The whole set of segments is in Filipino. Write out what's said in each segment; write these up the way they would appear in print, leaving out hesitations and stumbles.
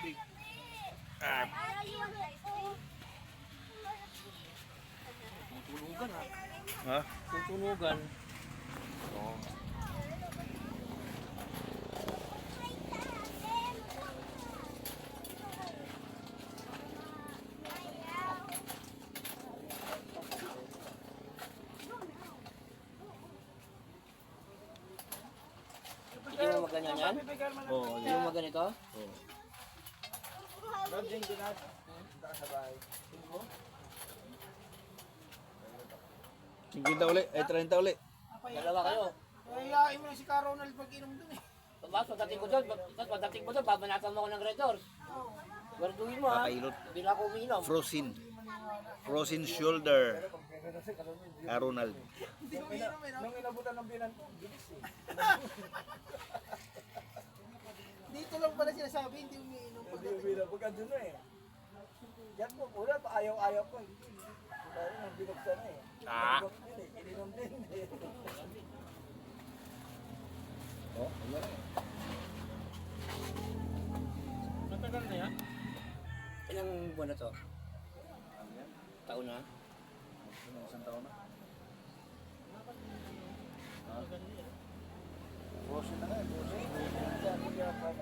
tubig. Tutunugan ha. Ha? Tutunugan. Oo. Hindi mo maganyan yan? Oo, Hindi mo maganito? oo. Singkinta uli, ay 30 uli. Dalawa kayo. Ayayin mo na si Ronald pag-inom dun eh. Tapos pagdating ko doon, babanatan mo ako ng Red Doors. Guarduhin mo ha. Kakailot. Hindi na ako umiinom. Frozen. Frozen shoulder. Ronald. Hindi mo inom eh, no? Nung inabutan ng bilan, bilis eh. Dito lang pala sinasabi, hindi umiinom Hindi pagdating. bilan, pagka doon na eh. Yan po, una, ayaw-ayaw ko. Dahil nang binuksan na eh. Ininom din eh. Oh, ano na eh. Matagal na yan? Ilang buwan na to? Taon na? Isang taon na. Frozen na nga eh, frozen.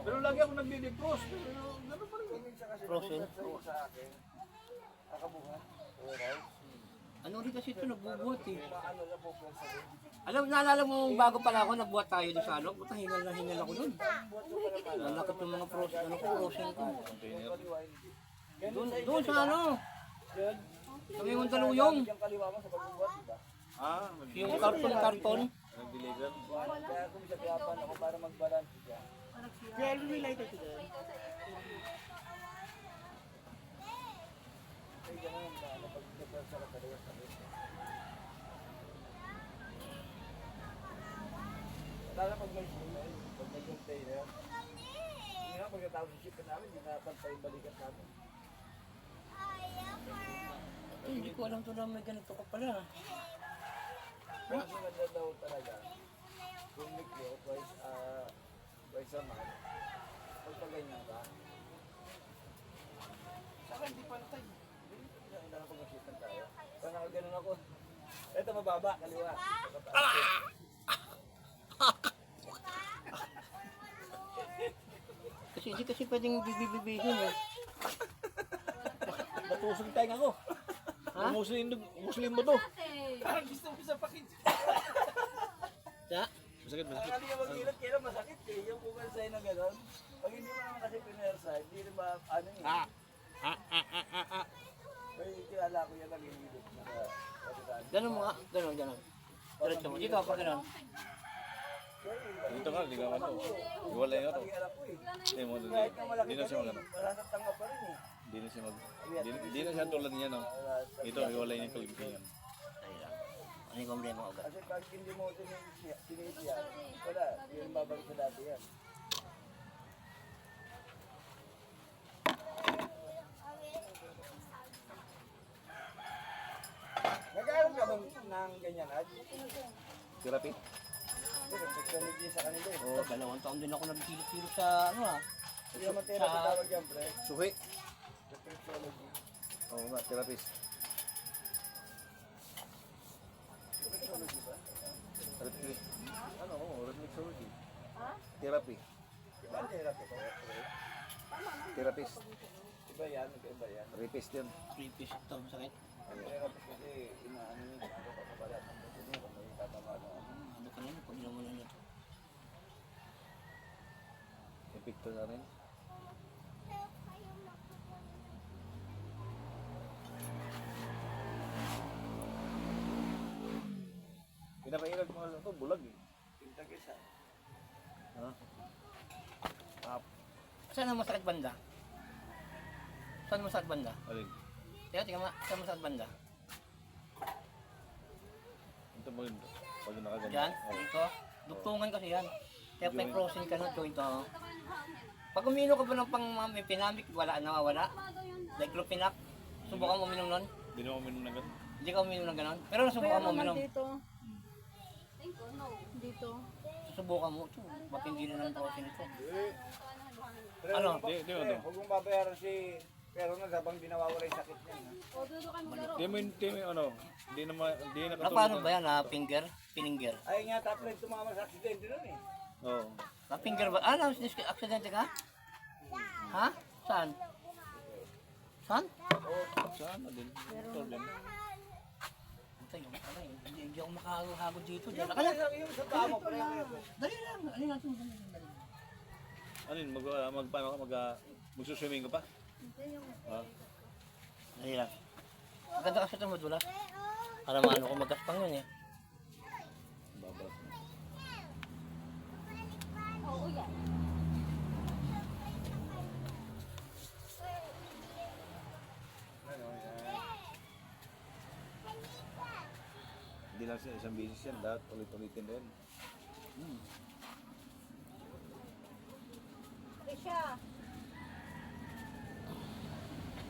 Pero lagi ako nagdi-defrost. Pero gano'n pa rin. Minsan kasi Frozen? nabubuhat sa akin. Nakabuhat. Warehouse. Ano rin kasi ito nagbubuhat eh. Maano na po sa din. Naalala mo bago pala ako nagbuhat tayo doon sa ano? Puta hingal na hingal ako doon. Malakot yung mga frozen, ano ko, frozen ko. Doon sa ano? Sa may Mandaluyong. Yung kaliwa mo sa pagbubuhat, diba? Ah, Yung karton. nag-deliver. Kaya kung sa piyapan ako para mag-balance siya. Kaya lumilater today. Ay, gano'n na napag-prepare sa kaliwa sa akin. Lalo pag may shipment, pag may container, hindi nga pagkatapos sa shipment namin, hindi napantay yung balikat namin. Eh, hindi ko alam to na may ganito ka pala. Kasi maganda daw talaga, kung mikro, twice a month, pagpaganyan ka, Sa akin, di pantay. hindi na pag shipment tayo. Kaya nakaganon ako, eto mababa, kaliwa. Kasi hindi kasi pwedeng bibibibihin eh. Natusog tayo ako. Ha? Muslim mo to. Parang gusto mo sa pakit. Ya? Masakit, Ang masakit. ano yung mag-ilot, kaya masakit eh, yung bukal sa'yo na gano'n. Pag hindi mo naman kasi pinersa, hindi rin ba, ano eh. May kilala ko yan nag-ilot na kapitan. Ganun mo nga. Ganun. Diretso mo. Dito pa ganun. Dito ka, ligawan to. Iwalay nga to. Pag-iarap ko eh. Hindi mo, Kahit na malaki hindi na ka siya na magano. eh, masasaktan ka pa rin eh. Hindi na siya hindi na siya tulad niya, no? Ito, iwalay niya kaligtingan. Ayun. Ano yung problema ko? Kasi pag hindi mo tinisya, wala, hindi rin babalik sa dati yan. Nag-aaral ka bang ng ganyan, Ad? Therapy? Hindi, nagsasalig sa kanila eh. Oo, 2 taon din ako nagkilot-kilot sa ano ah. Hindi naman therapy tawag yan, pre. Suhi? Reflexology. Oo nga, therapist. Reflexology ba? Reflex. Ano, reflexology. Therapy. Diba ang therapy ko? Therapist. Iba yan, iba yan. Rapist yun. 3 piece ito, masakit. Ang therapy kasi inaano yun, ano pa kabalat ng buto niya kung may tatama na ano. Ano ka na yun? Pag naman na ito. Epekto na rin. Pinapahirap mo lang ito, bulag eh. Pintag isa. Ha? Saan ang masakit banda? Saan masakit banda? Alin? Tingnan nga, saan masakit banda? Ito mo yun. Pag nakaganyan. Yan, Oo. dito. Dugtungan kasi yan. Kaya may Joint. crossing ka ng joint oh. Pag uminom ka ba ng pang may pinamik, wala, nawawala. Diclofenac. Subukan mo uminom nun? Hindi na uminom na ganun. Hindi ka uminom ng ganon. Pero nasubukan mo uminom. Dito. Dito. Susubukan mo. Ba't hindi na ng crossing ito? Pero Ano? Di mo, huwag mong babayaran si pero na habang di nawawala yung sakit niya. Ha? di mo, ano, di na, di na Ah, paano ba yan? Finger? Pininger? Ay nga, tapos tumama sa aksidente nun eh. Oo. Finger ba? Ah, aksidente ka? Ha? Saan? Saan? Saan na din? Motor din. Tay, hindi ako makahagod dito. Yung Dala ka lang. yung sa tama pa rin. Dali lang. Ano natin? Dali. Ano yun, paano ka, magsuswimming ka pa? Ah. Dali lang. Maganda kasi ito madulas. Para maano ko magaspang yun eh. Babalas na. Hindi lang siya isang beses yan, dapat ulit-ulitin din.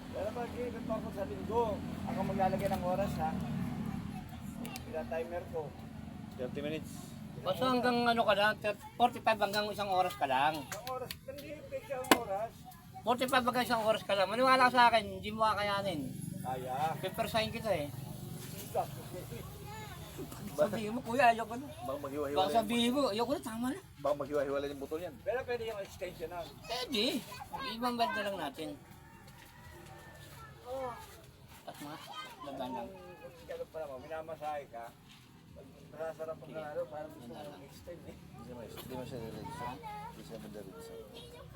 Pero pag ikot mo ako sa linggo, ako maglalagay ng oras ha. Pila timer ko. 30 minutes. Basta hanggang ano ka lang, 45 hanggang isang oras ka lang. Ang oras, hindi fix ang oras. 45 hanggang isang oras ka lang. Maniwala ka sa akin, hindi mo kakayanin. Kaya. Pipersahin kita eh. Stop. Sabihin mo, kuya, ayoko na. Baka maghiwa-hiwalay. Baka sabihin mo, ayoko na, tama na. Baka maghiwa-hiwalay yung butol yan. Pero pwede yung extension na. Pwede. Ibang banda lang natin. At mga, laban lang. Kaya pa naman, minamasahe ka. Pag masasarap ang kalaro, parang gusto mo yung extend eh. Hindi mo siya diretso. Hindi siya madiretso.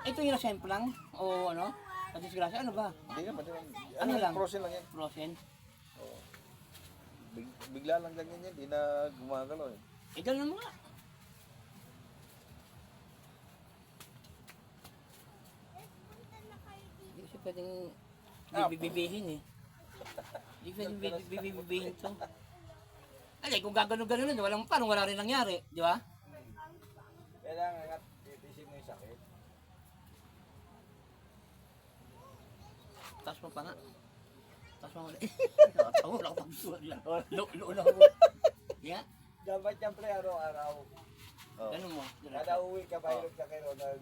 Ito yung nasemp lang? O ano? Sa disgrasya, ano ba? Hindi naman. Ano lang? Frozen lang yan. Frozen? Oo. Bigla lang ganyan yan. Hindi na gumagalaw eh. Igal na mga. Hindi kasi pwedeng bibibihin eh. Hindi pwedeng bibibihin to. Ay, kung gagano-gano nun, walang paano, wala rin nangyari. Di ba? Kailangan nga, titisin mo yung sakit. Taas mo pa nga. Taas mo ulit. Nakatawa, wala ko pang sulat yan. Lo ako. Yeah? Dapat yan pre, araw-araw. Oo. Ganun mo. Kada uwi ka, mahirap ka kay Ronald.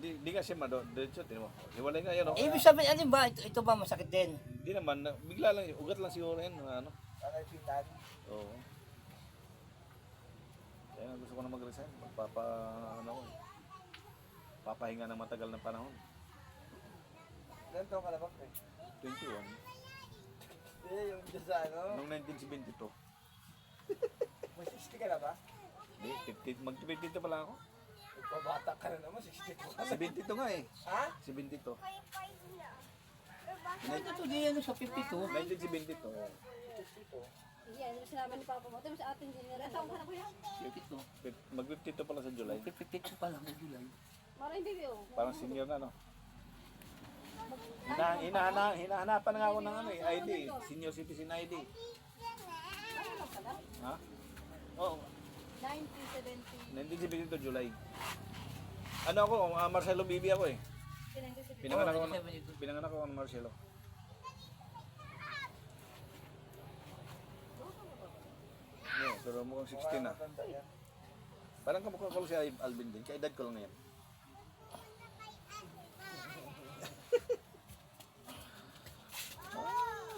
Di kasi diretso. Tingnan mo. Hiwalay nga yan. Oh. Ibig sabihin, ano ba? Ito ba masakit din? Hindi naman. Bigla lang. Ugat lang siguro yan. Ano. Ano yung pintan? Oo. Kaya nga gusto ko na mag-resign. Papahinga ng matagal ng panahon. Ilan taong ka na ba pre? 21. Hindi, yung dyan sa ano. Noong 1972. May 60 ka na ba? Hindi, mag-52 pa lang ako. Pabata ka na naman, 62 ka na. 72 nga eh. Ha? 72. Ito di ano sa 52. 1972. 62. Yan, sinama ni Papa mo. Tapos sa atin din nila. Saan ka na kuya? 52. Mag-52 pa lang sa July. 52 pa lang ng July. Maraming baby oh. Parang senior na no. Hinahanapan na nga ako ng ano eh, ID. Senior citizen ID. Ha? Oo. 1970. 1972 July. Ano ako, Marcelo Bibi ako eh. 1970. Pinanganak ako ng Marcelo. Yeah, pero mukhang 16 na. Matanda yan. Parang kamukha ko si Alvin din. Kaedad ko lang na yan.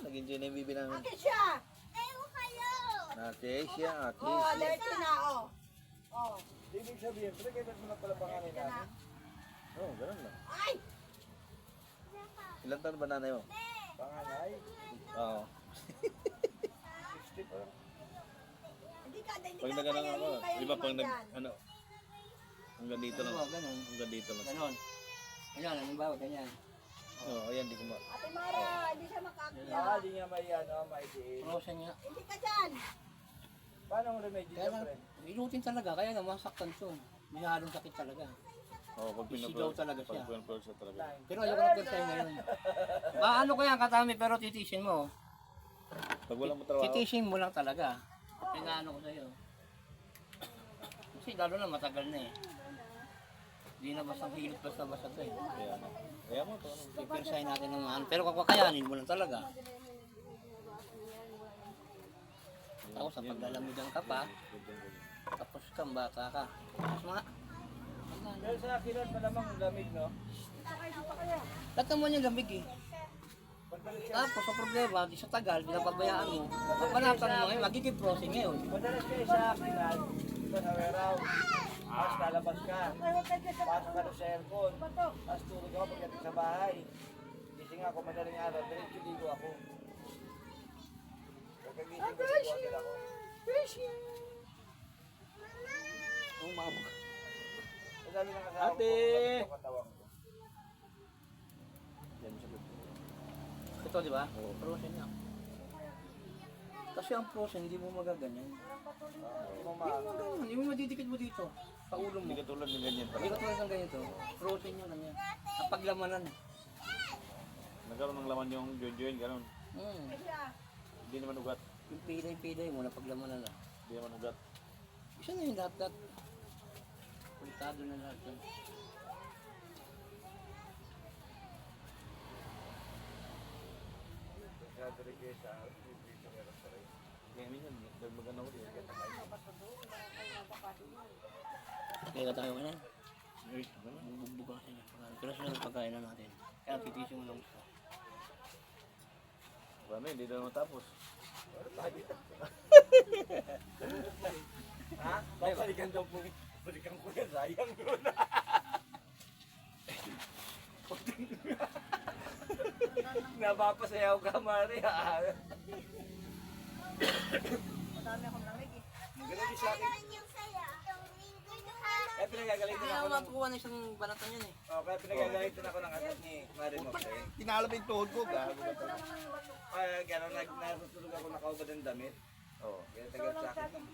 Nag-enjoy na yung bibi namin. Ate siya! Ate siya, ate Oh, siya. dirty na oh. Oh. Ibig sabihin, pre, kailan mo na pala pangalan namin? Oo, ganun lang. Ay! Ilan taon ba nanay mo? Panganay? Oo. 60 pa lang. Hindi ka, hindi Pag ka nag-ano kaya ako, yung kayo di ba pag naman nag, yan. ano, hanggang dito lang. Oo, ganun. Hanggang dito lang. Ganon. Ganyan, halimbawa, ganyan. Oo, ayan, di ko ma... Ate Mara, hindi siya makakyat. Ah, di nga may ano, may diin. Frozen nga. Hindi ka dyan. Paano mo remedy Kaya dyan, lang, pre? inutin talaga, kaya na masaktan to. Masyadong sakit talaga. Oo, pag Isigaw talaga siya. Pag pinapurl siya talaga. Pero ayoko na first time ngayon. Ano ko yan, katami, pero titisin mo. Pag walang matrabaho, Titisin mo lang talaga. Pinaano ko sa'yo. Kasi lalo na matagal na eh. Hindi na basta hilot basta-basta to eh. kaya ano. Kaya mo to, ano. Pipirsahin natin ng ano. Pero kakayanin mo lang talaga. Tapos sa paglalamidan ka pa, tapos kang bata ka. Tapos mga, sana. Pero sa akin lang malamang lamig, no? Lahat naman yung lamig eh. Tapos sa problema, di sa tagal, pinapabayaan mo. Papanatan mo ngayon, magiging frozen ngayon. Madalas kayo sa akin, ito sa warehouse. Tapos lalabas ka. Pasok ka sa aircon. Tapos tulog ako pagdating sa bahay. Gising ako madaling araw. Diretso ligo ako. Pagkagising ko sa hotel ako. Oh, mama. Madami ng kasama Ate! ko. Katawan ko. Yan sa good. Ito, di ba? Frozen na. Kasi ang frozen, hindi mo magaganyan. Hindi mo Hindi mo magaganyan. Hindi mo madidikit mo dito. Sa ulo mo. Hindi ka tulad ng ganyan Hindi pala. ka tulad ng ganito. Frozen yan, ganyan. Ang paglamanan. Nagkaroon ng laman yung join-join, gano'n. Hindi naman ugat. Yung pilay-pilay mo na paglamanan na. Hindi naman ugat. Isa na yung lahat-lahat. Kulitado na lahat yan. Nagdadari kayo sa dito meron sa rin. Kaya minsan, maganda ko din. Kaya tayo ka na. Bubugbugasin niya. Pero sa pagkain na natin. Kaya titisyung mo lang siya. Paano, hindi na matapos. Ha? Babalikan daw po. Balikan ko yan. Sayang yun. Napapasayaw ka, Maria. Madami akong lamig eh. Ganun din sa akin. Kaya pinagagalitan Kaya ako ako ng... matukuha na isang banatan yan eh. Oh, kaya pinagagalitan ako ng atat ni Marie Moxley. Tinalo yung tuhod ko, gago. Kaya gano'n, natutulog ako nakaubad ng damit. Oo. Kaya tagal sa akin.